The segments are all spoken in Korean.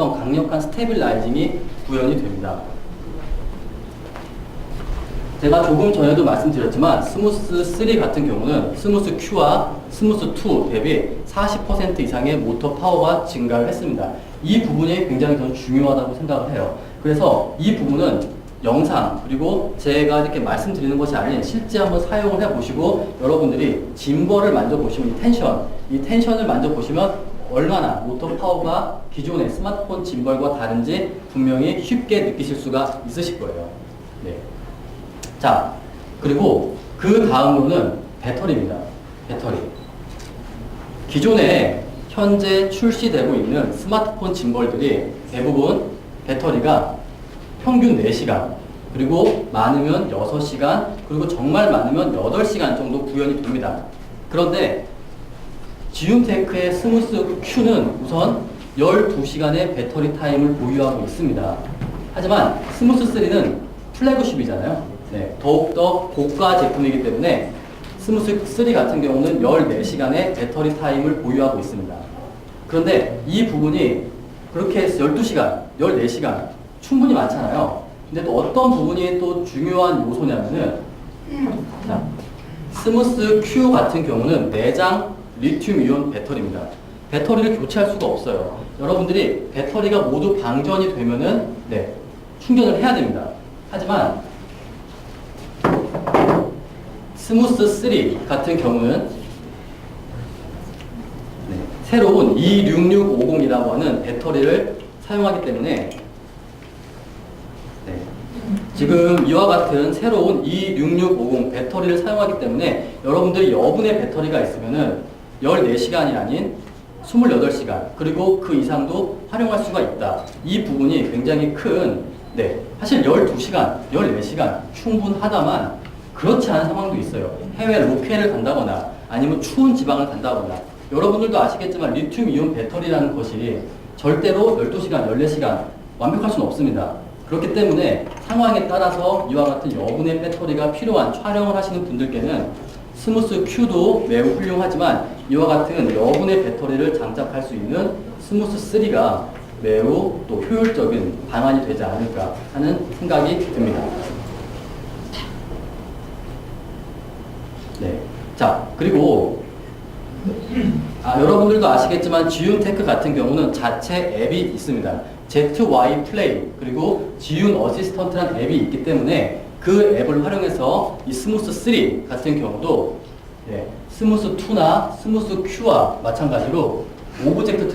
얘기했던 강력한 스테빌라이징이 구현이 됩니다. 제가 조금 전에도 말씀드렸지만 스무스 3 같은 경우는 스무스 Q와 스무스 2 대비 40% 이상의 모터 파워가 증가를 했습니다. 이 부분이 굉장히 저는 중요하다고 생각을 해요. 그래서 이 부분은 영상 그리고 제가 이렇게 말씀드리는 것이 아닌 실제 한번 사용을 해보시고 여러분들이 짐벌을 만져보시면 이 텐션을 만져보시면 얼마나 모터 파워가 기존의 스마트폰 짐벌과 다른지 분명히 쉽게 느끼실 수가 있으실 거예요. 네. 자, 그리고 그 다음으로는 배터리입니다. 배터리. 기존에 현재 출시되고 있는 스마트폰 짐벌들이 대부분 배터리가 평균 4시간, 그리고 많으면 6시간, 그리고 정말 많으면 8시간 정도 구현이 됩니다. 그런데 지움테크의 스무스 Q는 우선 12시간의 배터리 타임을 보유하고 있습니다. 하지만 스무스 3는 플래그십이잖아요. 네, 더욱더 고가 제품이기 때문에 스무스 3 같은 경우는 14시간의 배터리 타임을 보유하고 있습니다. 그런데 이 부분이 그렇게 해서 12시간, 14시간 충분히 많잖아요. 근데 또 어떤 부분이 또 중요한 요소냐면은 자, 스무스 Q 같은 경우는 내장 리튬 이온 배터리입니다. 배터리를 교체할 수가 없어요. 여러분들이 배터리가 모두 방전이 되면은 네, 충전을 해야 됩니다. 하지만 스무스 3 같은 경우는 네, 새로운 E6650이라고 하는 배터리를 사용하기 때문에 네, 지금 이와 같은 새로운 E6650 배터리를 사용하기 때문에 여러분들이 여분의 배터리가 있으면은 14시간이 아닌 28시간 그리고 그 이상도 활용할 수가 있다. 이 부분이 굉장히 큰 네, 사실 12시간, 14시간 충분하다만 그렇지 않은 상황도 있어요. 해외 로켓을 간다거나 아니면 추운 지방을 간다거나 여러분들도 아시겠지만 리튬 이온 배터리라는 것이 절대로 12시간, 14시간 완벽할 수는 없습니다. 그렇기 때문에 상황에 따라서 이와 같은 여분의 배터리가 필요한 촬영을 하시는 분들께는 스무스 Q도 매우 훌륭하지만 이와 같은 여분의 배터리를 장착할 수 있는 스무스 3가 매우 또 효율적인 방안이 되지 않을까 하는 생각이 듭니다. 네. 자, 그리고 여러분들도 아시겠지만 지움테크 같은 경우는 자체 앱이 있습니다. ZY 플레이 그리고 지움 어시스턴트라는 앱이 있기 때문에 그 앱을 활용해서 이 스무스 3 같은 경우도 네, 스무스 2나 스무스 Q와 마찬가지로 오브젝트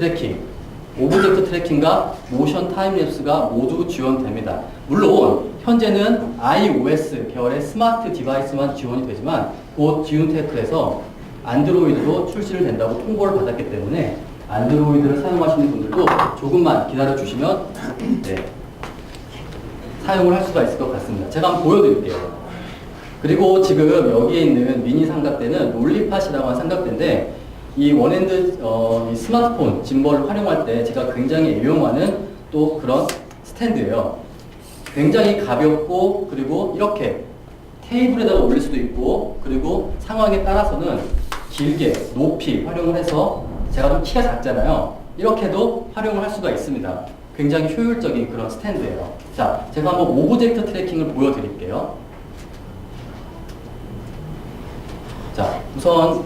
트래킹과 모션 타임랩스가 모두 지원됩니다. 물론 현재는 iOS 계열의 스마트 디바이스만 지원이 되지만 곧 지움테크에서 안드로이드로 출시를 된다고 통보를 받았기 때문에 안드로이드를 사용하시는 분들도 조금만 기다려 주시면 네, 사용을 할 수가 있을 것 같습니다. 제가 한번 보여드릴게요. 그리고 지금 여기에 있는 미니 삼각대는 롤리팟이라고 하는 삼각대인데 이 원핸드 이 스마트폰 짐벌을 활용할 때 제가 굉장히 애용하는 또 그런 스탠드예요. 굉장히 가볍고 그리고 이렇게 테이블에다가 올릴 수도 있고 그리고 상황에 따라서는 길게 높이 활용을 해서 제가 좀 키가 작잖아요. 이렇게도 활용을 할 수가 있습니다. 굉장히 효율적인 그런 스탠드예요. 자, 제가 한번 오브젝트 트래킹을 보여드릴게요. 자, 우선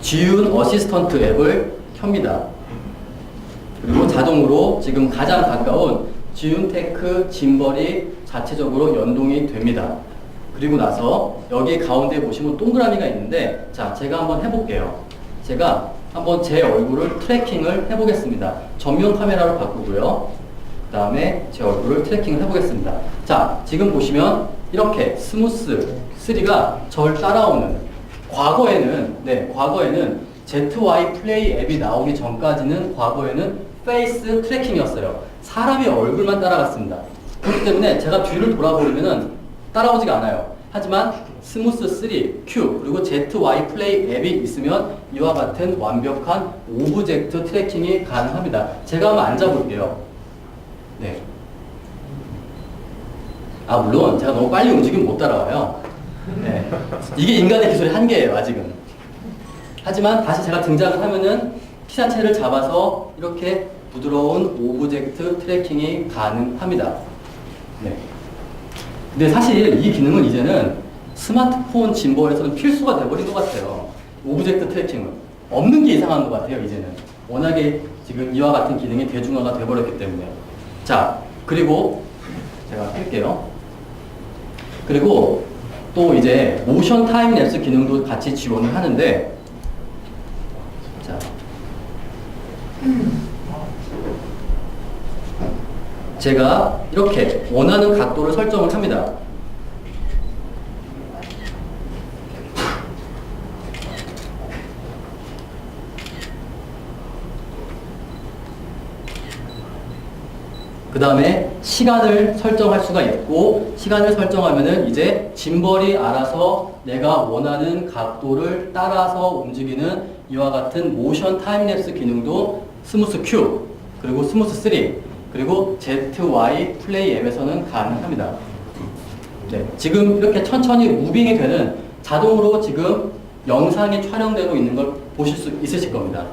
지움 어시스턴트 앱을 켭니다. 그리고 자동으로 지금 가장 가까운 지움테크 짐벌이 자체적으로 연동이 됩니다. 그리고 나서 여기 가운데 보시면 동그라미가 있는데 자, 제가 한번 해볼게요. 제가 한번 제 얼굴을 트래킹을 해보겠습니다. 전면 카메라로 바꾸고요. 그 다음에 제 얼굴을 트래킹을 해보겠습니다. 자, 지금 보시면 이렇게 스무스 3가 절 따라오는 과거에는 ZY 플레이 앱이 나오기 전까지는 과거에는 페이스 트래킹이었어요. 사람의 얼굴만 따라갔습니다. 그렇기 때문에 제가 뒤를 돌아보려면은 따라오지가 않아요. 하지만 스무스 3, Q, 그리고 ZY 플레이 앱이 있으면 이와 같은 완벽한 오브젝트 트래킹이 가능합니다. 제가 한번 앉아볼게요. 네. 물론 제가 너무 빨리 움직이면 못 따라와요. 네. 이게 인간의 기술의 한계예요, 아직은. 하지만 다시 제가 등장을 하면은 키 자체를 잡아서 이렇게 부드러운 오브젝트 트래킹이 가능합니다. 네. 근데 사실 이 기능은 이제는 스마트폰 짐벌에서는 필수가 돼버린 것 같아요. 오브젝트 트래킹은. 없는 게 이상한 것 같아요, 이제는. 워낙에 지금 이와 같은 기능이 대중화가 돼버렸기 때문에. 자, 그리고 제가 뺄게요. 그리고 또 이제 모션 타임랩스 기능도 같이 지원을 하는데, 자, 제가 이렇게 원하는 각도를 설정을 합니다. 그 다음에 시간을 설정할 수가 있고, 시간을 설정하면은 이제 짐벌이 알아서 내가 원하는 각도를 따라서 움직이는 이와 같은 모션 타임랩스 기능도 스무스 Q, 그리고 스무스 3, 그리고 ZY 플레이 앱에서는 가능합니다. 네, 지금 이렇게 천천히 무빙이 되는, 자동으로 지금 영상이 촬영되고 있는 걸 보실 수 있으실 겁니다.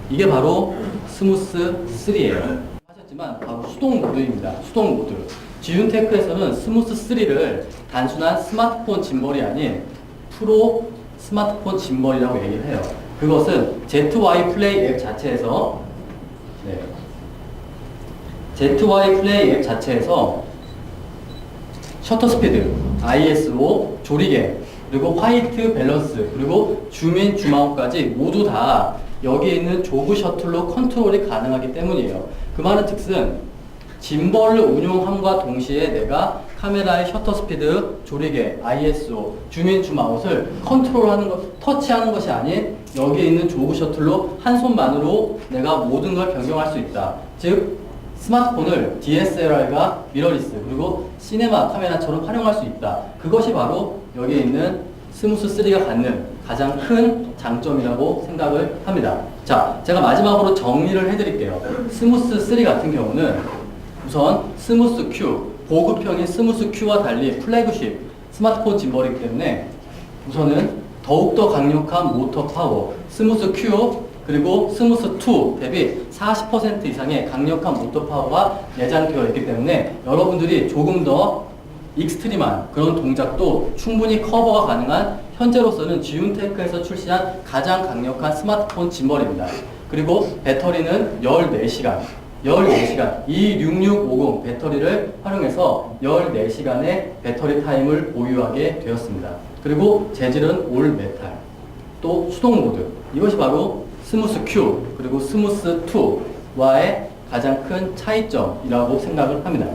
이게 바로 스무스 3예요. 하셨지만 바로 수동 모드입니다. 수동 모드. 지윤테크에서는 스무스 3를 단순한 스마트폰 짐벌이 아닌 프로 스마트폰 짐벌이라고 얘기를 해요. 그것은 ZY 플레이 앱 자체에서, 네, ZY 플레이 앱 자체에서 셔터 스피드, ISO, 조리개, 그리고 화이트 밸런스, 그리고 줌인 줌아웃까지 모두 다 여기에 있는 조그 셔틀로 컨트롤이 가능하기 때문이에요. 그 말은 즉슨 짐벌을 운용함과 동시에 내가 카메라의 셔터 스피드, 조리개, ISO, 줌인 줌아웃을 컨트롤하는 것, 터치하는 것이 아닌 여기에 있는 조그 셔틀로 한 손만으로 내가 모든 걸 변경할 수 있다. 즉 스마트폰을 DSLR과 미러리스, 그리고 시네마 카메라처럼 활용할 수 있다. 그것이 바로 여기에 있는 스무스 3가 갖는 가장 큰 장점이라고 생각을 합니다. 자, 제가 마지막으로 정리를 해드릴게요. 스무스 3 같은 경우는 우선 스무스 Q, 보급형인 스무스 Q와 달리 플래그십 스마트폰 짐벌이기 때문에 우선은 더욱더 강력한 모터 파워, 스무스 Q, 그리고 스무스 2 대비 40% 이상의 강력한 모터 파워가 내장되어 있기 때문에 여러분들이 조금 더 익스트림한 그런 동작도 충분히 커버가 가능한, 현재로서는 지윤테크에서 출시한 가장 강력한 스마트폰 짐벌입니다. 그리고 배터리는 14시간, 26650 배터리를 활용해서 14시간의 배터리 타임을 보유하게 되었습니다. 그리고 재질은 올 메탈, 또 수동 모드, 이것이 바로 스무스 Q 그리고 스무스 2와의 가장 큰 차이점이라고 생각을 합니다.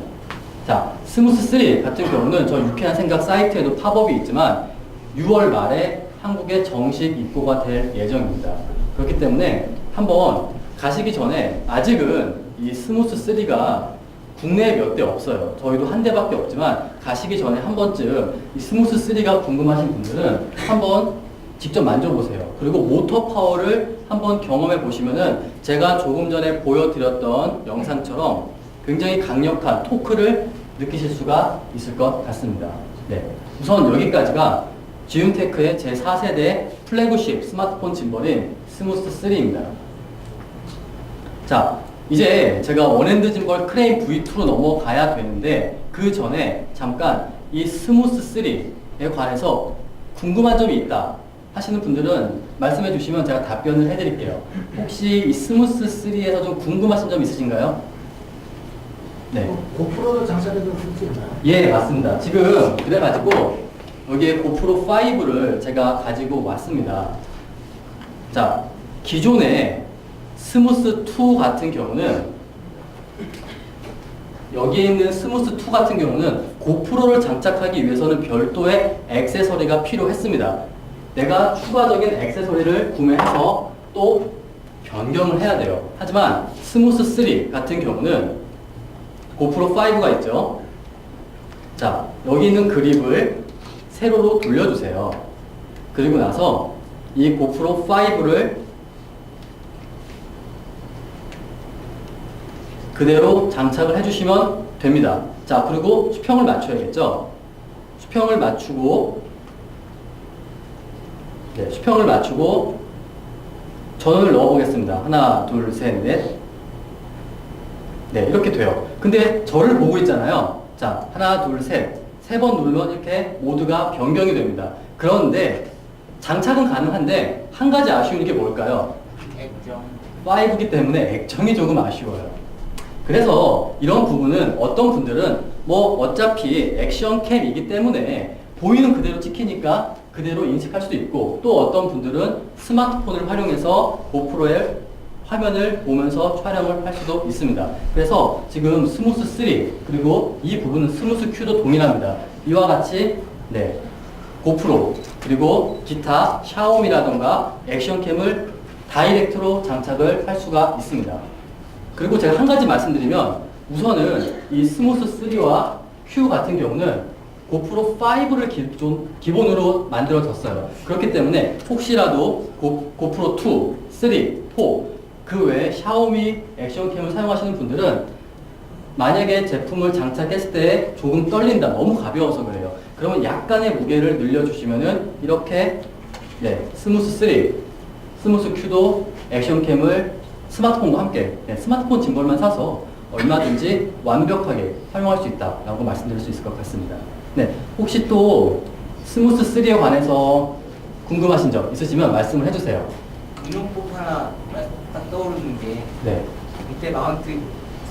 자, 스무스 3 같은 경우는 저 유쾌한 생각 사이트에도 팝업이 있지만 6월 말에 한국에 정식 입고가 될 예정입니다. 그렇기 때문에 한번 가시기 전에, 아직은 이 스무스 3가 국내에 몇 대 없어요. 저희도 한 대밖에 없지만 가시기 전에 한 번쯤 이 스무스 3가 궁금하신 분들은 한번 직접 만져보세요. 그리고 모터 파워를 한번 경험해 보시면은 제가 조금 전에 보여드렸던 영상처럼 굉장히 강력한 토크를 느끼실 수가 있을 것 같습니다. 네, 우선 여기까지가 지윤테크의 제4세대 플래그십 스마트폰 짐벌인 스무스 3입니다. 자, 이제 제가 원핸드 짐벌 크레인 V2로 넘어가야 되는데 그 전에 잠깐 이 스무스 3에 관해서 궁금한 점이 있다 하시는 분들은 말씀해 주시면 제가 답변을 해드릴게요. 혹시 이 스무스 3에서 좀 궁금하신 점 있으신가요? 네. 고프로도 장착해도 좋겠나요? 예, 맞습니다. 지금 그래가지고 여기에 고프로 5를 제가 가지고 왔습니다. 자, 기존의 스무스 2 같은 경우는, 여기에 있는 스무스 2 같은 경우는 고프로를 장착하기 위해서는 별도의 액세서리가 필요했습니다. 내가 추가적인 액세서리를 구매해서 또 변경을 해야 돼요. 하지만 스무스 3 같은 경우는 고프로 5가 있죠. 자, 여기 있는 그립을 세로로 돌려주세요. 그리고 나서 이 고프로 5를 그대로 장착을 해주시면 됩니다. 자, 그리고 수평을 맞춰야겠죠. 수평을 맞추고, 네, 수평을 맞추고 전원을 넣어보겠습니다. 하나, 둘, 셋, 넷. 네, 이렇게 돼요. 근데 저를 보고 있잖아요. 자, 하나, 둘, 셋. 세 번 누르면 이렇게 모두가 변경이 됩니다. 그런데 장착은 가능한데 한 가지 아쉬운 게 뭘까요? 액정. 5기 때문에 액정이 조금 아쉬워요. 그래서 이런 부분은 어떤 분들은 뭐 어차피 액션캠이기 때문에 보이는 그대로 찍히니까 그대로 인식할 수도 있고, 또 어떤 분들은 스마트폰을 활용해서 고프로의 화면을 보면서 촬영을 할 수도 있습니다. 그래서 지금 스무스 3 그리고 이 부분은 스무스 Q도 동일합니다. 이와 같이 네, 고프로 그리고 기타 샤오미라던가 액션캠을 다이렉트로 장착을 할 수가 있습니다. 그리고 제가 한 가지 말씀드리면, 우선은 이 스무스 3와 Q 같은 경우는 고프로 5를 기본으로 만들어졌어요. 그렇기 때문에 혹시라도 고프로 2, 3, 4 그 외에 샤오미 액션캠을 사용하시는 분들은 만약에 제품을 장착했을 때 조금 떨린다, 너무 가벼워서 그래요. 그러면 약간의 무게를 늘려주시면은 이렇게 네, 스무스 3, 스무스 Q도 액션캠을 스마트폰과 함께 스마트폰 짐벌만 사서 얼마든지 완벽하게 활용할 수 있다라고 말씀드릴 수 있을 것 같습니다. 네, 혹시 또 스무스 3에 관해서 궁금하신 점 있으시면 말씀을 해주세요. 운용법 하나 딱 떠오르는 게 네, 밑에 마운트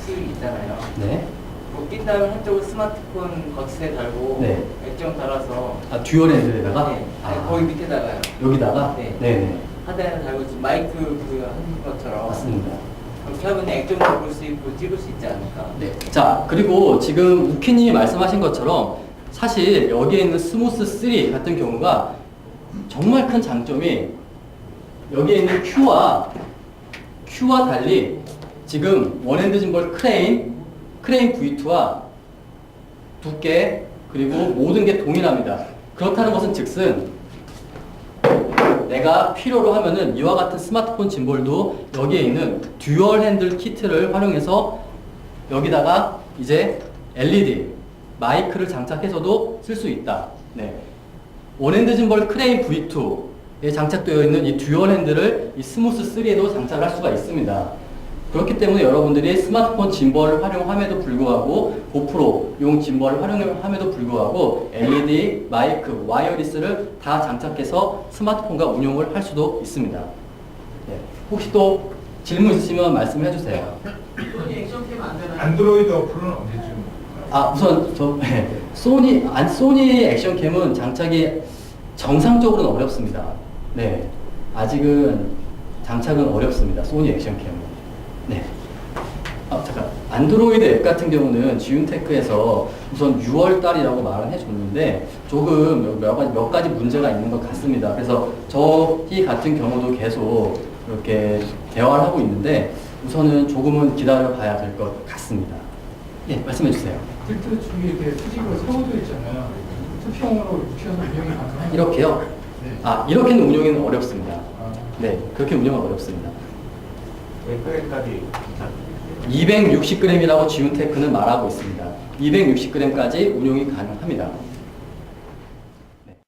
수 있잖아요. 네, 뭐 낀 다음에 한쪽을 스마트폰 거치대 달고 네. 액정 달아서 아, 듀얼 핸들에다가 네, 거기 밑에다가요. 여기다가 네. 네, 하단에 달고 지금 마이크 그 하는 것처럼 맞습니다. 그렇게 하면 액정도 볼 수 있고 찍을 수 있지 않을까? 네. 자, 그리고 지금 우키님이 말씀하신 것처럼 사실 여기에 있는 스무스 3 같은 경우가 정말 큰 장점이 여기에 있는 Q와 달리 지금 원핸드 짐벌 크레인 V2와 두께 그리고 모든 게 동일합니다. 그렇다는 것은 즉슨 내가 필요로 하면은 이와 같은 스마트폰 짐볼도 여기에 있는 듀얼 핸들 키트를 활용해서 여기다가 이제 LED 마이크를 장착해서도 쓸 수 있다. 네. 원핸드 짐벌 크레인 V2에 장착되어 있는 이 듀얼 핸들을 이 스무스 3에도 장착할 수가 있습니다. 그렇기 때문에 여러분들이 스마트폰 짐벌을 활용함에도 불구하고 고프로용 짐벌을 활용함에도 불구하고 LED, 마이크, 와이어리스를 다 장착해서 스마트폰과 운용을 할 수도 있습니다. 네. 혹시 또 질문 있으시면 말씀해 주세요. 소니 액션캠 안 되나요? 안드로이드 어플은 언제쯤? 아, 우선 소니 액션캠은 장착이 정상적으로는 어렵습니다. 네, 아직은 장착은 어렵습니다. 소니 액션캠은. 네. 아, 잠깐. 안드로이드 앱 같은 경우는 지윤테크에서 우선 6월 달이라고 말은 해줬는데 조금 몇 가지 문제가 있는 것 같습니다. 그래서 저희 같은 경우도 계속 이렇게 대화를 하고 있는데 우선은 조금은 기다려 봐야 될 것 같습니다. 예, 말씀해 주세요. 필터 중에 이렇게 수직으로 세워져 있잖아요. 투표용으로 붙여서 운영이 가능해요? 이렇게요? 네. 아, 이렇게는 운영이 어렵습니다. 아, 네, 그렇게 운영은 어렵습니다. 몇 회까지? 260g이라고 지윤테크는 말하고 있습니다. 260g까지 운용이 가능합니다.